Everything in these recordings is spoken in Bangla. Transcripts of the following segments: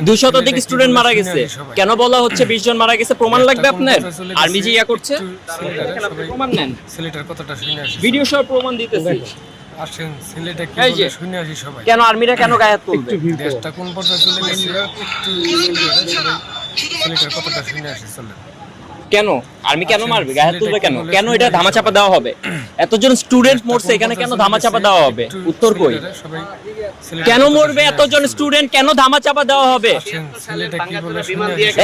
2 শতাধিক স্টুডেন্ট মারা গেছে, কেন বলা হচ্ছে 20 জন মারা গেছে? প্রমাণ লাগবে আপনার? আর্মি যে ইয়া করছে, প্রমাণ নেন, সিলেটের কথাটা শুনে আসি। ভিডিও সহ প্রমাণ দিতেছি। আসেন সিলেটে কি এই যে বলে শুনে আসি সবাই। কেন আর্মিরা কেন গায়ে হাত তুলবে? দেশটা কোন পর্যায়ে চলে গেছে একটু সিলেটের কথাটা শুনে আসি। চলেন। কেন আর্মি কেন মারবে, গায়ে হাত তুলবে কেন? কেন এটা ধামাচাপা দেওয়া হবে? এতজন স্টুডেন্ট মরছে, এখানে কেন ধামাচাপা দেওয়া হবে? উত্তর কই? সবাই কেন মরবে এতজন স্টুডেন্ট, কেন ধামাচাপা দেওয়া হবে? আসেন সিলেটে কি বলে শুনে আসি।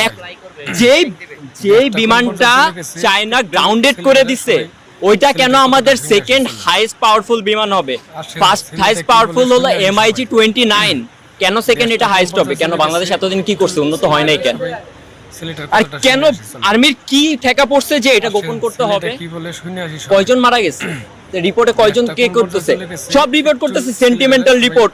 যেই যেই বিমানটা চায়না গ্রাউন্ডেড করে দিছে, ওইটা কেন আমাদের সেকেন্ড হাইয়েস্ট পাওয়ারফুল বিমান হবে? ফার্স্ট হাইয়েস্ট পাওয়ারফুল হলো MiG-29, কেন সেকেন্ড এটা হাইয়েস্ট হবে? কেন বাংলাদেশ এতদিন কি করছে, উন্নত হয় নাই কেন? আর কেন আর্মির কি ঠেকা পড়ছে যে এটা গোপন করতে হবে? কি বলে শুনে আসি। কয়জন মারা গেছে রিপোর্টে, কয়জন কে করতেছে? সব রিপোর্ট করতেছে, সেন্টিমেন্টাল রিপোর্ট।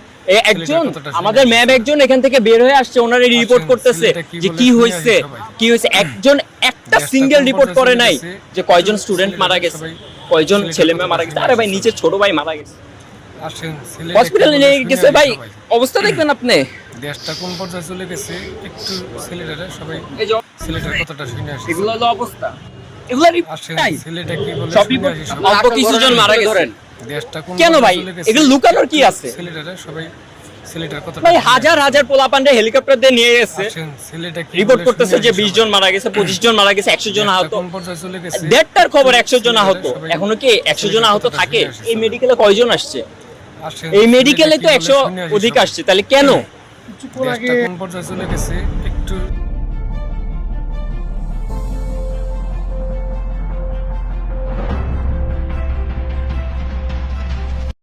একজন আমাদের ম্যাম একজন এখান থেকে বের হয়ে আসছে, ওনারা রিপোর্ট করতেছে যে কি হয়েছে কি হয়েছে। একজন একটা সিঙ্গেল রিপোর্ট করে নাই যে কয়জন স্টুডেন্ট মারা গেছে, কয়জন ছেলে মেয়ে মারা গেছে। আরে ভাই নিচে ছোট ভাই মারা গেছে, আসেন হসপিটালে নিয়ে গেছে ভাই, অবস্থা দেখবেন আপনি। দেশটা কোন পর্যায়ে চলে গেছে একটু সিলেটের সবাই সিলেটের কথাটা শুনে আসি। এগুলো হলো অবস্থা, এগুলো আসেন সিলেটে কি বলে সব শুনে আসি। অল্প কিছুজন মারা গেছে, দেশটা কোন কেন ভাই? চলে গেছে এগুলো লুকানোর কি আছে? সিলেটের সবাই সিলেটের কথা ভাই হাজার হাজার পোলাপান্ডে হেলিকপ্টার দিয়ে নিয়ে গেছে, আসেন সিলেটে কি রিপোর্ট বলে করতেছে শুনে যে আসি 20 জন মারা গেছে, 25 জন মারা গেছে, 100 জন আহত। কোন পর্যায়ে চলে গেছে দেড়টার খবর 100 জন আহত, এখনো কি 100 জন আহত থাকে? এই মেডিকেলে কয়জন আসছে? আসেন এই মেডিকেলে তো 100 অধিক আসছে, তাহলে কেন? দেশটা কোন পর্যায়ে চলে গেছে